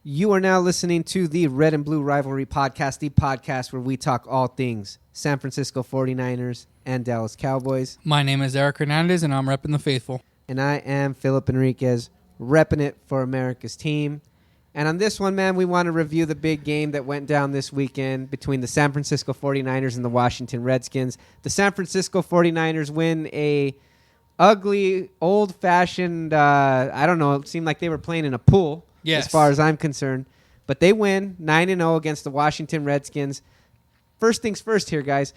You are now listening to the Red and Blue Rivalry podcast, the podcast where we talk all things San Francisco 49ers and Dallas Cowboys. My name is Eric Hernandez, and I'm repping the faithful. And I am Philip Enriquez, repping it for America's team. And on this one, man, we want to review the big game that went down this weekend between the San Francisco 49ers and the Washington Redskins. The San Francisco 49ers win a ugly, old-fashioned, I don't know, it seemed like they were playing in a pool. Yes. As far as I'm concerned. But they win 9-0 against the Washington Redskins. First things first here, guys.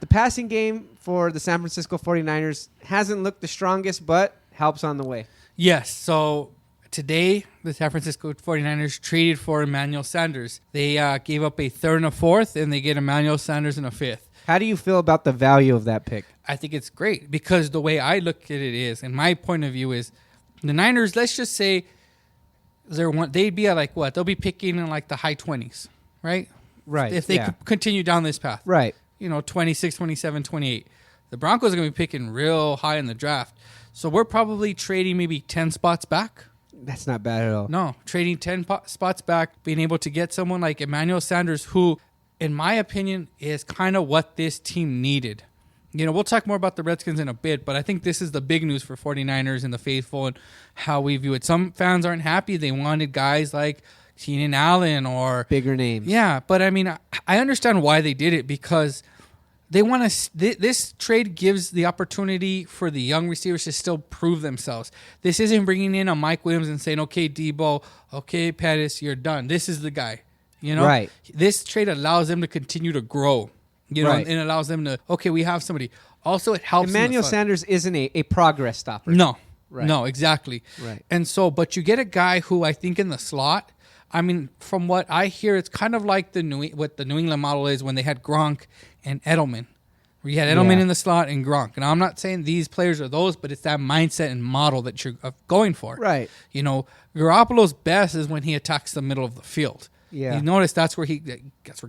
The passing game for the San Francisco 49ers hasn't looked the strongest, but helps on the way. Yes, so today the San Francisco 49ers traded for Emmanuel Sanders. They gave up a third and a fourth, and they get Emmanuel Sanders in a fifth. How do you feel about the value of that pick? I think it's great because the way I look at it is, and my point of view is, the Niners, let's just say, they'd be at like what? They'll be picking in like the high 20s, right? Right. If they continue down this path. Right. 26, 27, 28. The Broncos are going to be picking real high in the draft. So we're probably trading maybe 10 spots back. That's not bad at all. No, trading 10 spots back, being able to get someone like Emmanuel Sanders, who, in my opinion, is kind of what this team needed. We'll talk more about the Redskins in a bit, but I think this is the big news for 49ers and the faithful and how we view it. Some fans aren't happy. They wanted guys like Keenan Allen or bigger names. Yeah, but I mean, I understand why they did it because they want to. This trade gives the opportunity for the young receivers to still prove themselves. This isn't bringing in a Mike Williams and saying, "Okay, Debo, okay, Pettis, you're done. This is the guy." Right. This trade allows them to continue to grow. Right. And it allows them to, okay, we have somebody. Also, it helps. Emmanuel Sanders isn't a progress stopper. No. Right. No, exactly. Right. And so, but you get a guy who I think in the slot, I mean, from what I hear, it's kind of like what the New England model is when they had Gronk and Edelman. Where you had Edelman in the slot and Gronk. And I'm not saying these players are those, but it's that mindset and model that you're going for. Right. Garoppolo's best is when he attacks the middle of the field. Yeah. You notice that's where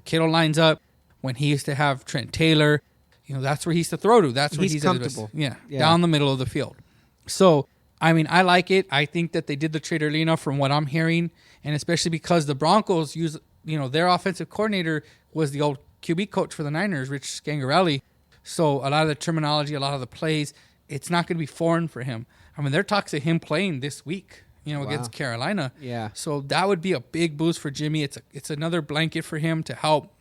Kittle lines up. When he used to have Trent Taylor, that's where he used to throw to. That's where he's comfortable. Down the middle of the field. So, I mean, I like it. I think that they did the trade early enough from what I'm hearing, and especially because the Broncos use, their offensive coordinator was the old QB coach for the Niners, Rich Scangarelli. So a lot of the terminology, a lot of the plays, it's not going to be foreign for him. I mean, there are talks of him playing this week, against Carolina. Yeah. So that would be a big boost for Jimmy. It's another blanket for him to help.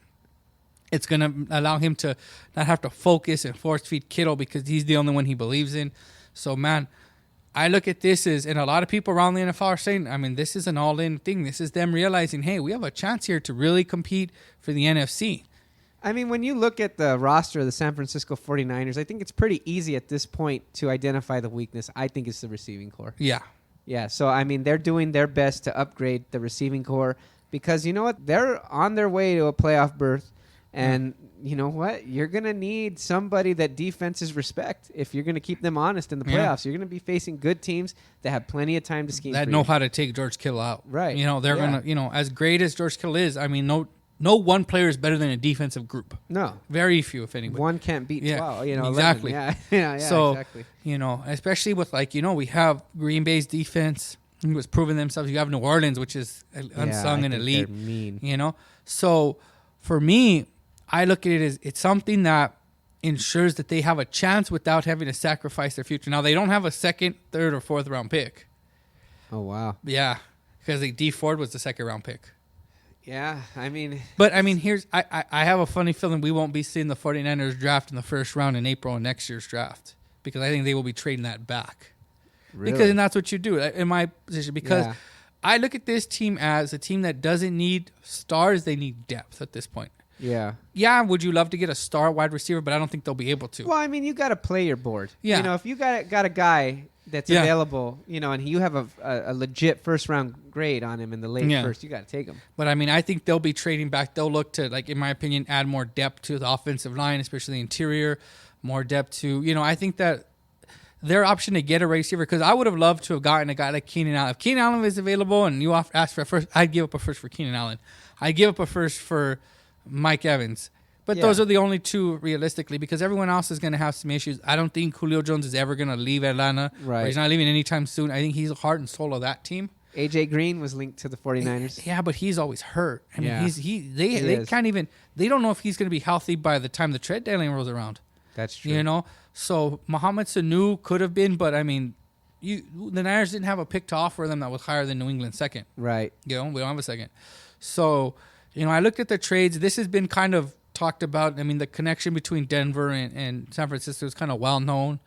It's going to allow him to not have to focus and force feed Kittle because he's the only one he believes in. So, man, I look at this and a lot of people around the NFL are saying, I mean, this is an all-in thing. This is them realizing, hey, we have a chance here to really compete for the NFC. I mean, when you look at the roster of the San Francisco 49ers, I think it's pretty easy at this point to identify the weakness. I think it's the receiving core. Yeah. Yeah, so, I mean, they're doing their best to upgrade the receiving core because, you know what, they're on their way to a playoff berth. And you know what? You're going to need somebody that defenses respect if you're going to keep them honest in the playoffs. You're going to be facing good teams that have plenty of time to scheme. That know how to take George Kittle out. Right. They're going to, as great as George Kittle is, I mean, no one player is better than a defensive group. No. Very few, if anybody. One can't beat 12. Exactly. 11. Yeah, so, exactly. Especially with we have Green Bay's defense who has proven themselves. You have New Orleans, which is unsung and elite. They're mean. So for me, I look at it as it's something that ensures that they have a chance without having to sacrifice their future. Now, they don't have a second, third, or fourth round pick. Oh, wow. Yeah, because D Ford was the second round pick. Yeah, I mean... But, I mean, I have a funny feeling we won't be seeing the 49ers draft in the first round in April of next year's draft because I think they will be trading that back. Really? And that's what you do in my position because I look at this team as a team that doesn't need stars. They need depth at this point. Yeah. Yeah, would you love to get a star wide receiver, but I don't think they'll be able to. Well, I mean, you got to play your board. Yeah. If you got a guy that's available, and you have a legit first-round grade on him in the late first, you got to take him. But, I mean, I think they'll be trading back. They'll look to, in my opinion, add more depth to the offensive line, especially the interior, more depth to, I think that their option to get a receiver, because I would have loved to have gotten a guy like Keenan Allen. If Keenan Allen is available and you ask for a first, I'd give up a first for Keenan Allen. I'd give up a first for Mike Evans. But those are the only two realistically because everyone else is going to have some issues. I don't think Julio Jones is ever going to leave Atlanta. Right. Or he's not leaving anytime soon. I think he's the heart and soul of that team. AJ Green was linked to the 49ers. Yeah, but he's always hurt. I mean, Yeah. they can't even. They don't know if he's going to be healthy by the time the trade deadline rolls around. That's true. You know, so Mohamed Sanu could have been, but I mean, the Niners didn't have a pick to offer them that was higher than New England's second. Right. You know, we don't have a second. So, you know, I looked at the trades. This has been kind of talked about. I mean, the connection between Denver and San Francisco is kind of well known.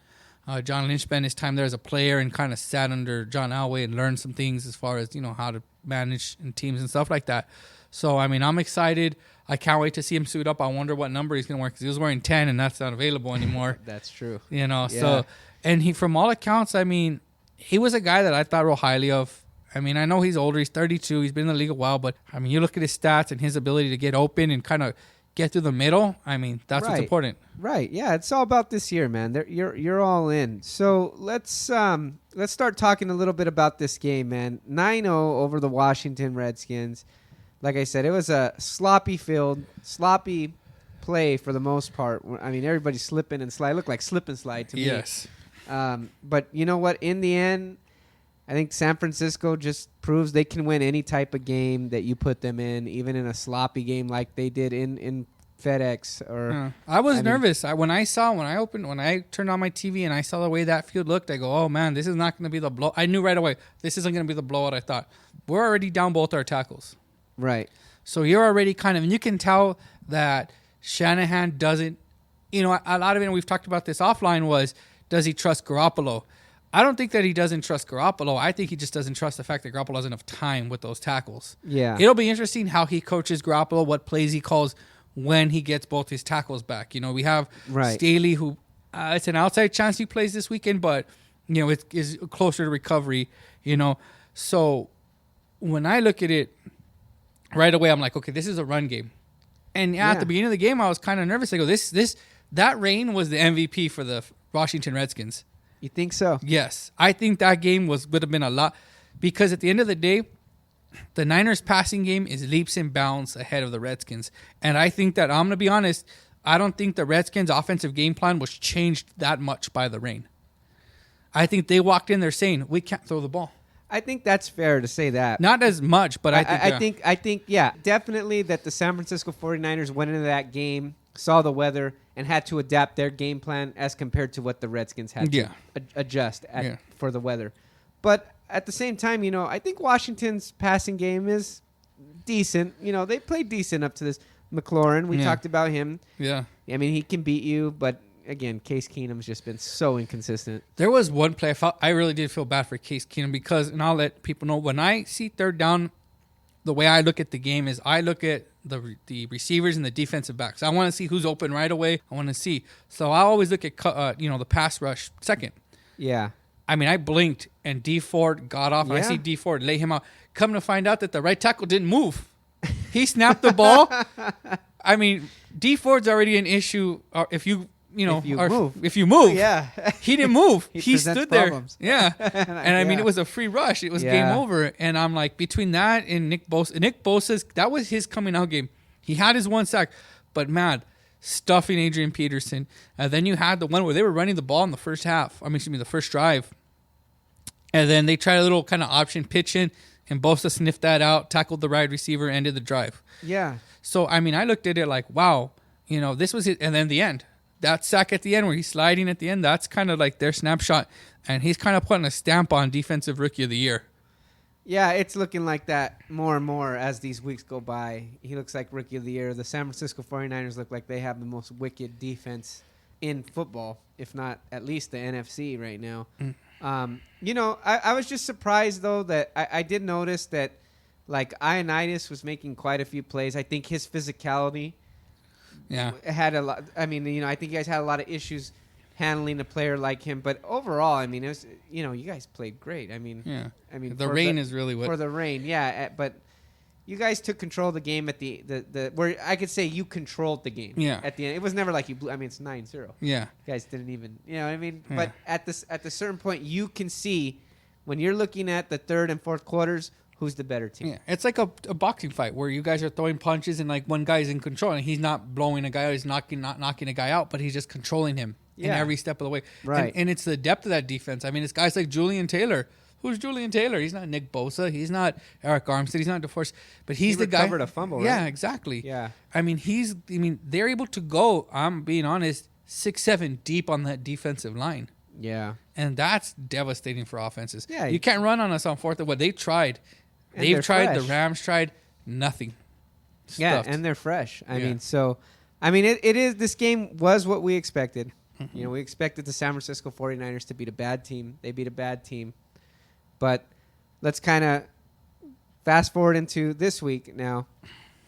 John Lynch spent his time there as a player and kind of sat under John Elway and learned some things as far as, you know, how to manage in teams and stuff like that. So, I mean, I'm excited. I can't wait to see him suit up. I wonder what number he's going to wear because he was wearing 10 and that's not available anymore. That's true. You know, Yeah. so, and he, from all accounts, I mean, he was a guy that I thought real highly of. I mean, I know he's older. He's 32. He's been in the league a while, but I mean, you look at his stats and his ability to get open and kind of get through the middle. I mean, that's what's important. Right. Yeah, it's all about this year, man. You're all in. So let's start talking a little bit about this game, man. 9-0 over the Washington Redskins. Like I said, it was a sloppy field, sloppy play for the most part. I mean, everybody's slipping and slide. It looked like slip and slide to me. Yes. But you know what? In the end, I think San Francisco just proves they can win any type of game that you put them in, even in a sloppy game like they did in FedEx. Or I was nervous. When I turned on my TV and I saw the way that field looked, I go, oh man, this is not going to be the blow. I knew right away this isn't going to be the blowout I thought. We're already down both our tackles. Right. So you're already kind of, and you can tell that Shanahan doesn't, you know, a lot of it, and we've talked about this offline, was does he trust Garoppolo? I don't think that he doesn't trust Garoppolo. I think he just doesn't trust the fact that Garoppolo has enough time with those tackles. Yeah. It'll be interesting how he coaches Garoppolo, what plays he calls when he gets both his tackles back. You know, we have Staley, who it's an outside chance he plays this weekend, but, you know, it is closer to recovery, you know. So when I look at it, right away, I'm like, okay, this is a run game. And at the beginning of the game, I was kind of nervous. I go, that rain was the MVP for the Washington Redskins. You think so? Yes. I think that game would have been a lot, because at the end of the day, the Niners passing game is leaps and bounds ahead of the Redskins. And I think that, I'm going to be honest, I don't think the Redskins' offensive game plan was changed that much by the rain. I think they walked in there saying, we can't throw the ball. I think that's fair to say that. Not as much, but I think, definitely that the San Francisco 49ers went into that game, saw the weather, and had to adapt their game plan as compared to what the Redskins had to adjust for the weather. But at the same time, you know, I think Washington's passing game is decent. You know, they played decent up to this. McLaurin, we talked about him. Yeah. I mean, he can beat you, but again, Case Keenum's just been so inconsistent. There was one play I really did feel bad for Case Keenum because, and I'll let people know, when I see third down, the way I look at the game is I look at the receivers and the defensive backs. I want to see who's open right away. I want to see. So I always look at the pass rush second. Yeah. I mean, I blinked and D Ford got off. And I see D Ford lay him out. Come to find out that the right tackle didn't move. He snapped the ball. I mean, D Ford's already an issue. If you move, yeah, he didn't move. he stood problems. there, yeah. And I mean, it was a free rush. It was game over. And I'm like, between that and Nick Bosa's, that was his coming out game. He had his one sack, but man, stuffing Adrian Peterson. And then you had the one where they were running the ball in the first half. The first drive. And then they tried a little kind of option pitch in, and Bosa sniffed that out, tackled the wide receiver, ended the drive. Yeah. So I mean, I looked at it like, wow, you know, this was it. And then the end. That sack at the end where he's sliding at the end, that's kind of like their snapshot. And he's kind of putting a stamp on Defensive Rookie of the Year. Yeah, it's looking like that more and more as these weeks go by. He looks like Rookie of the Year. The San Francisco 49ers look like they have the most wicked defense in football, if not at least the NFC right now. You know, I was just surprised, though, that I did notice that, like, Ioannidis was making quite a few plays. I think his physicality... had a lot. I mean, you know, I think you guys had a lot of issues handling a player like him. But overall, I mean, it was, you know, you guys played great. I mean, the rain is really what for the rain. Yeah, but you guys took control of the game at the where I could say you controlled the game. Yeah. At the end, it was never like you blew. I mean, it's 9-0. Yeah. You guys didn't even. You know what I mean? Yeah. But at the certain point, you can see when you're looking at the third and fourth quarters. Who's the better team? Yeah, it's like a boxing fight where you guys are throwing punches and like one guy's in control and he's not blowing a guy out, he's not knocking a guy out, but he's just controlling him in every step of the way. Right. And it's the depth of that defense. I mean, it's guys like Julian Taylor Who's Julian Taylor? He's not Nick Bosa. He's not Eric Armstead. He's not DeForest. But he's He the guy. recovered a fumble, Yeah, right? exactly. Yeah. I mean, they're able to go, I'm being honest, 6-7 deep on that defensive line. Yeah. And that's devastating for offenses. Yeah. You can't run on us on fourth and what they tried. And They've they're tried. fresh. The Rams tried. Nothing. Yeah, Stuffed. and they're fresh. I Yeah. mean, so, it is, this game was what we expected. Mm-hmm. You know, we expected the San Francisco 49ers to beat a bad team. They beat a bad team. But let's kind of fast forward into this week now.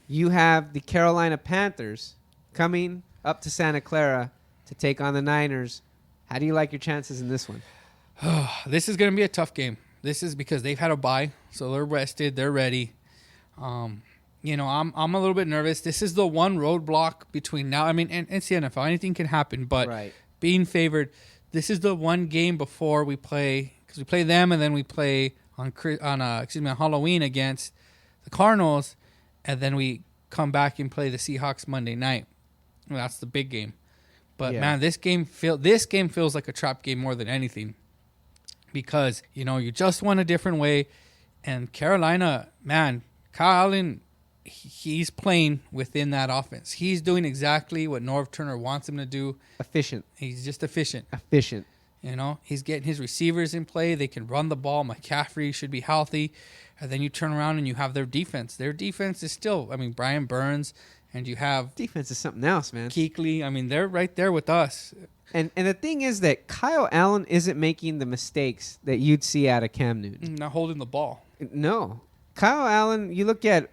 You have the Carolina Panthers coming up to Santa Clara to take on the Niners. How do you like your chances in this one? This is going to be a tough game. This is because they've had a bye, so they're rested, they're ready. I'm a little bit nervous. This is the one roadblock between now. I mean, and it's the NFL. Anything can happen, but Right. being favored, this is the one game before we play, because we play them and then we play on Halloween against the Cardinals, and then we come back and play the Seahawks Monday night. Well, that's the big game. But Yeah. man, this game feels like a trap game more than anything, because you just won a different way, and Carolina, man, Kyle Allen, he's playing within that offense. He's doing exactly what Norv Turner wants him to do. Efficient. He's just efficient. He's getting his receivers in play. They can run the ball. McCaffrey should be healthy. And then you turn around and you have their defense. Their defense is still, Brian Burns, and you have Defense is something else, man. Kuechly. They're right there with us. And the thing is that Kyle Allen isn't making the mistakes that you'd see out of Cam Newton. Not holding the ball. No. Kyle Allen, you look at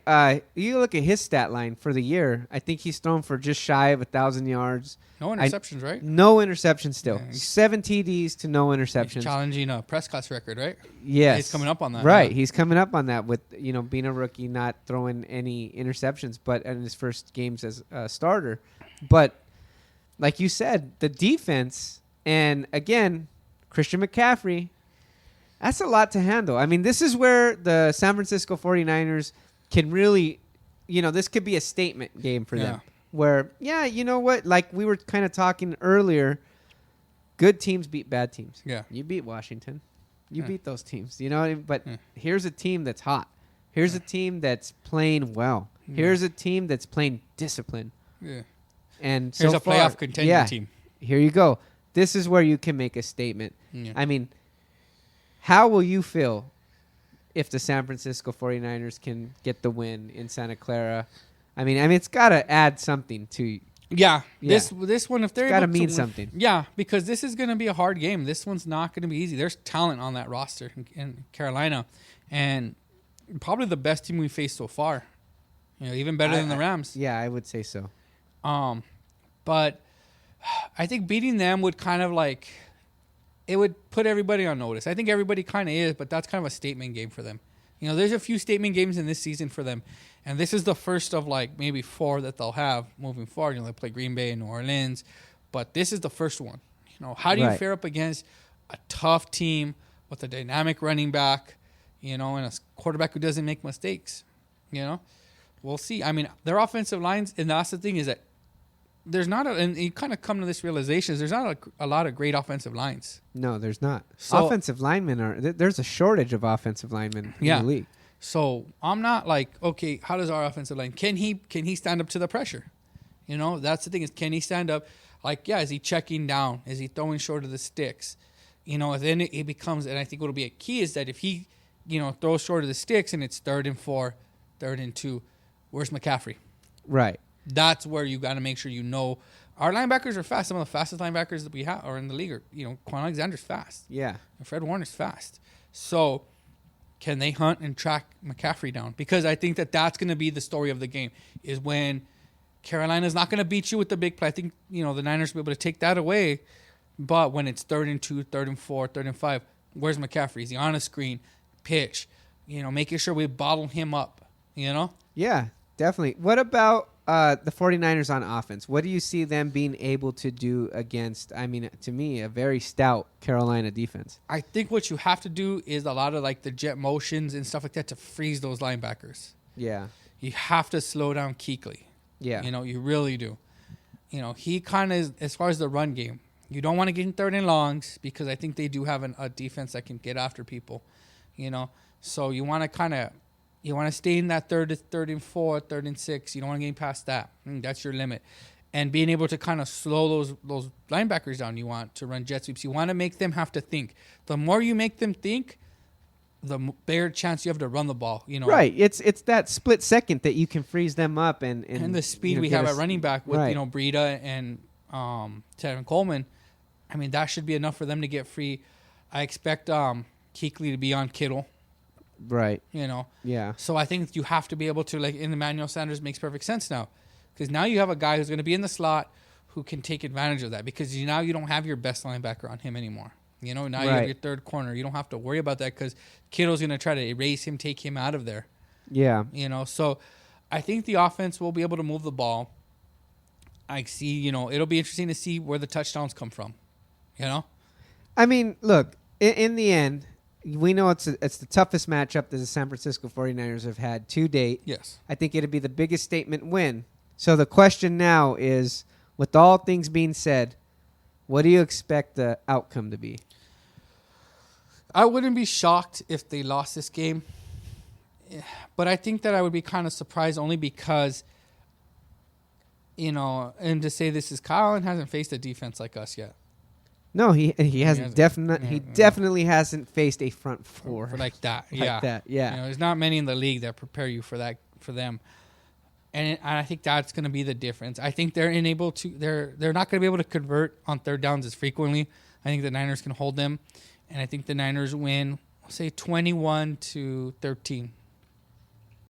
his stat line for the year. I think he's thrown for just shy of 1,000 yards. No interceptions, right? No interceptions still. Yeah, 7 TDs to no interceptions. He's challenging a Prescott's record, right? Yes. He's coming up on that. Right. Yeah. He's coming up on that with, being a rookie, not throwing any interceptions, but in his first games as a starter. But like you said, the defense, and again, Christian McCaffrey, that's a lot to handle. This is where the San Francisco 49ers can really, this could be a statement game for them. Where, you know what? Like we were kind of talking earlier, good teams beat bad teams. Yeah. You beat Washington. You Yeah. beat those teams. You know what I mean? But here's a team that's hot. Here's a team that's playing well. Here's a team that's playing discipline. Yeah. And Here's so a far, playoff contending team. Here you go. This is where you can make a statement. Yeah. How will you feel if the San Francisco 49ers can get the win in Santa Clara? It's got to add something to. Yeah. Yeah. This one, if they're Got to able mean win- something. Yeah, because this is going to be a hard game. This one's not going to be easy. There's talent on that roster in Carolina, and probably the best team we faced so far. Even better than the Rams. Yeah, I would say so. But I think beating them would kind of it would put everybody on notice. I think everybody kind of is, but that's kind of a statement game for them. There's a few statement games in this season for them, and this is the first of maybe 4 that they'll have moving forward. They play Green Bay and New Orleans, but this is the first one. How do you fare up against a tough team with a dynamic running back, and a quarterback who doesn't make mistakes? We'll see. Their offensive lines, and that's the thing, is that there's not and you kind of come to this realization, there's not a lot of great offensive lines. No, there's not. So- Offensive linemen there's a shortage of offensive linemen in the league. So I'm not okay, how does our offensive line, can he stand up to the pressure? That's the thing, is can he stand up? Is he checking down? Is he throwing short of the sticks? Then it becomes, and I think what'll be a key is that if he, throws short of the sticks and it's 3rd and 4, 3rd and 2, where's McCaffrey? Right. That's where you got to make sure our linebackers are fast. Some of the fastest linebackers that we have are in the league. Quan Alexander's fast. Yeah. And Fred Warner's fast. So can they hunt and track McCaffrey down? Because I think that's going to be the story of the game, is when Carolina's not going to beat you with the big play. I think, the Niners will be able to take that away. But when it's 3rd and 2, 3rd and 4, 3rd and 5, where's McCaffrey? Is he on a screen? Pitch. Making sure we bottle him up, Yeah, definitely. What about the 49ers on offense? What do you see them being able to do against, to me, a very stout Carolina defense? I think what you have to do is a lot of the jet motions and stuff like that to freeze those linebackers. Yeah. You have to slow down Kuechly. Yeah. You really do. He kind of, as far as the run game, you don't want to get in 3rd and longs, because I think they do have a defense that can get after people. you know. So you want to stay in that third and four, 3rd and 6. You don't want to get past that. That's your limit. And being able to kind of slow those linebackers down, you want to run jet sweeps. You want to make them have to think. The more you make them think, the bigger chance you have to run the ball. You know, right? It's that split second that you can freeze them up and the speed we have at running back with Breida and Tevin Coleman. I mean, that should be enough for them to get free. I expect Kuechly to be on Kittle. Right. You know. Yeah. So I think you have to be able to, like, in Emmanuel Sanders makes perfect sense now. Because now you have a guy who's going to be in the slot who can take advantage of that. Because now you don't have your best linebacker on him anymore. You know, now you have your third corner. You don't have to worry about that because Kittle's going to try to erase him, take him out of there. Yeah. You know, so I think the offense will be able to move the ball. I see, you know, it'll be interesting to see where the touchdowns come from. You know? I mean, look, in the end, we know it's the toughest matchup that the San Francisco 49ers have had to date. Yes. I think it'd be the biggest statement win. So the question now is, with all things being said, what do you expect the outcome to be? I wouldn't be shocked if they lost this game. But I think that I would be kind of surprised only because, you know, and to say this is Kyle hasn't faced a defense like us yet. No, he definitely hasn't faced a front four like that. Yeah. You know, there's not many in the league that prepare you for that, for them. And I think that's going to be the difference. I think they're not going to be able to convert on third downs as frequently. I think the Niners can hold them, and I think the Niners win, say 21-13.